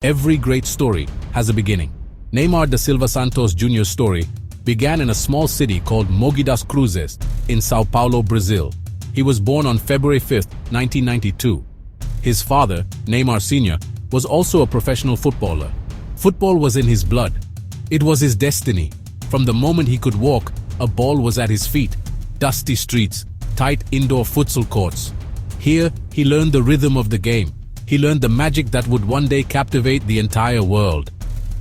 Every great story has a beginning. Neymar da Silva Santos Jr.'s story began in a small city called Mogi das Cruzes in São Paulo, Brazil. He was born on February 5, 1992. His father, Neymar Sr., was also a professional footballer. Football was in his blood. It was his destiny. From the moment he could walk, a ball was at his feet. Dusty streets, tight indoor futsal courts. Here, he learned the rhythm of the game. He learned the magic that would one day captivate the entire world.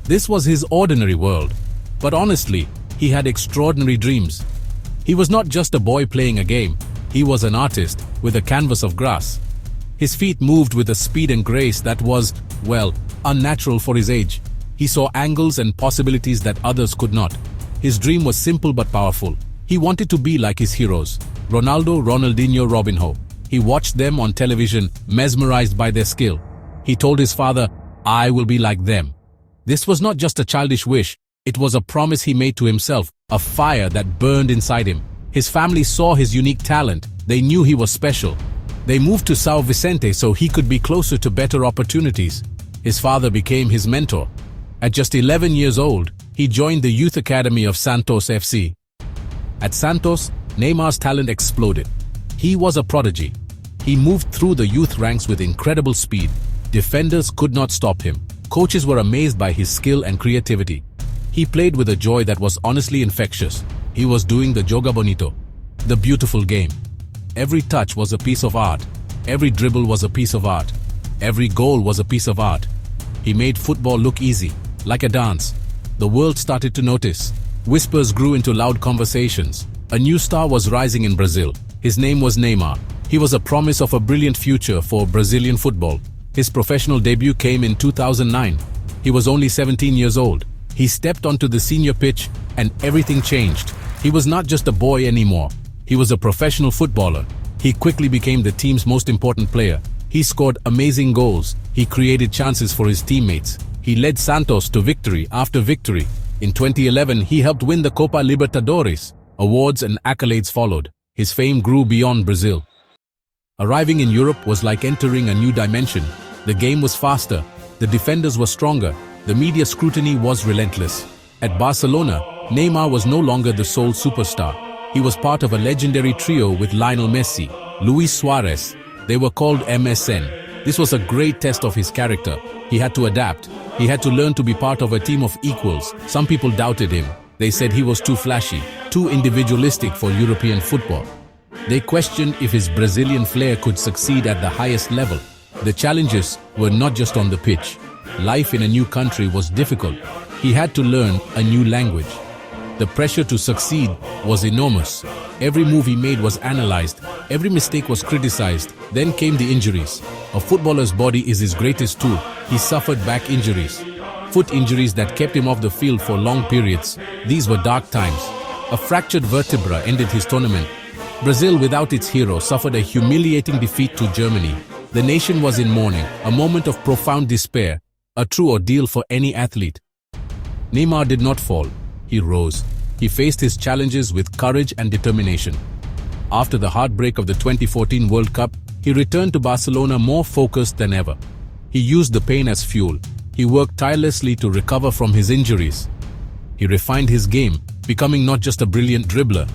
This was his ordinary world. But honestly, he had extraordinary dreams. He was not just a boy playing a game. He was an artist with a canvas of grass. His feet moved with a speed and grace that was, well, unnatural for his age. He saw angles and possibilities that others could not. His dream was simple but powerful. He wanted to be like his heroes, Ronaldo, Ronaldinho, Robinho. He watched them on television, mesmerized by their skill. He told his father, "I will be like them." This was not just a childish wish. It was a promise he made to himself, a fire that burned inside him. His family saw his unique talent. They knew he was special. They moved to São Vicente so he could be closer to better opportunities. His father became his mentor. At just 11 years old, he joined the youth academy of Santos FC. At Santos, Neymar's talent exploded. He was a prodigy. He moved through the youth ranks with incredible speed. Defenders could not stop him. Coaches were amazed by his skill and creativity. He played with a joy that was honestly infectious. He was doing the joga bonito, the beautiful game. Every touch was a piece of art. Every dribble was a piece of art. Every goal was a piece of art. He made football look easy, like a dance. The world started to notice. Whispers grew into loud conversations. A new star was rising in Brazil. His name was Neymar. He was a promise of a brilliant future for Brazilian football. His professional debut came in 2009. He was only 17 years old. He stepped onto the senior pitch and everything changed. He was not just a boy anymore. He was a professional footballer. He quickly became the team's most important player. He scored amazing goals. He created chances for his teammates. He led Santos to victory after victory. In 2011, he helped win the Copa Libertadores. Awards and accolades followed. His fame grew beyond Brazil. Arriving in Europe was like entering a new dimension. The game was faster. The defenders were stronger. The media scrutiny was relentless. At Barcelona, Neymar was no longer the sole superstar. He was part of a legendary trio with Lionel Messi, Luis Suarez. They were called MSN. This was a great test of his character. He had to adapt. He had to learn to be part of a team of equals. Some people doubted him. They said he was too flashy, too individualistic for European football. They questioned if his Brazilian flair could succeed at the highest level. The challenges were not just on the pitch. Life in a new country was difficult. He had to learn a new language. The pressure to succeed was enormous. Every move he made was analyzed. Every mistake was criticized. Then came the injuries. A footballer's body is his greatest tool. He suffered back injuries, foot injuries that kept him off the field for long periods. These were dark times. A fractured vertebra ended his tournament. Brazil, without its hero, suffered a humiliating defeat to Germany. The nation was in mourning, a moment of profound despair, a true ordeal for any athlete. Neymar did not fall. He rose. He faced his challenges with courage and determination. After the heartbreak of the 2014 World Cup, he returned to Barcelona more focused than ever. He used the pain as fuel. He worked tirelessly to recover from his injuries. He refined his game, becoming not just a brilliant dribbler.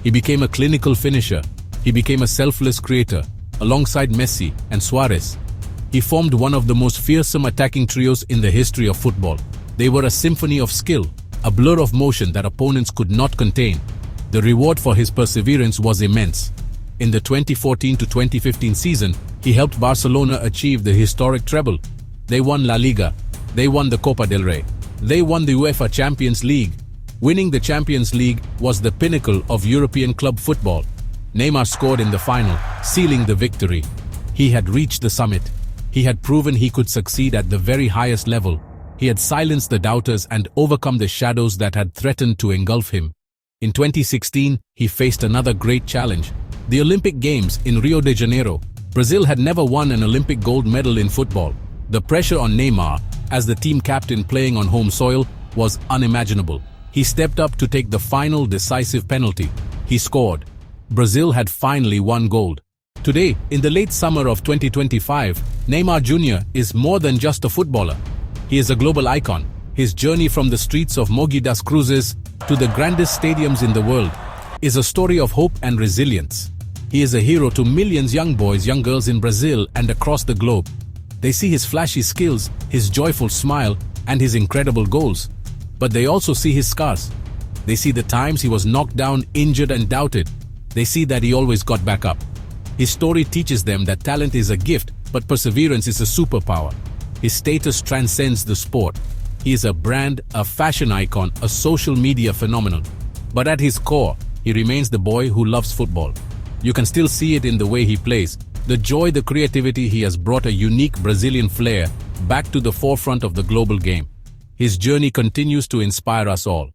He became a clinical finisher. He became a selfless creator, alongside Messi and Suarez. He formed one of the most fearsome attacking trios in the history of football. They were a symphony of skill, a blur of motion that opponents could not contain. The reward for his perseverance was immense. In the 2014 to 2015 season, he helped Barcelona achieve the historic treble. They won LaLiga. They won the Copa del Rey. They won the UEFA Champions League. Winning the Champions League was the pinnacle of European club football. Neymar scored in the final, sealing the victory. He had reached the summit. He had proven he could succeed at the very highest level. He had silenced the doubters and overcome the shadows that had threatened to engulf him. In 2016, he faced another great challenge. The Olympic Games in Rio de Janeiro. Brazil had never won an Olympic gold medal in football. The pressure on Neymar, as the team captain playing on home soil, was unimaginable. He stepped up to take the final decisive penalty. He scored. Brazil had finally won gold. Today, in the late summer of 2025, Neymar Jr. is more than just a footballer. He is a global icon. His journey from the streets of Mogi das Cruzes to the grandest stadiums in the world is a story of hope and resilience. He is a hero to millions young boys, young girls in Brazil and across the globe. They see his flashy skills, his joyful smile, and his incredible goals. But they also see his scars. They see the times he was knocked down, injured, and doubted. They see that he always got back up. His story teaches them that talent is a gift, but perseverance is a superpower. His status transcends the sport. He is a brand, a fashion icon, a social media phenomenon. But at his core, he remains the boy who loves football. You can still see it in the way he plays. The joy, the creativity. He has brought a unique Brazilian flair back to the forefront of the global game. His journey continues to inspire us all.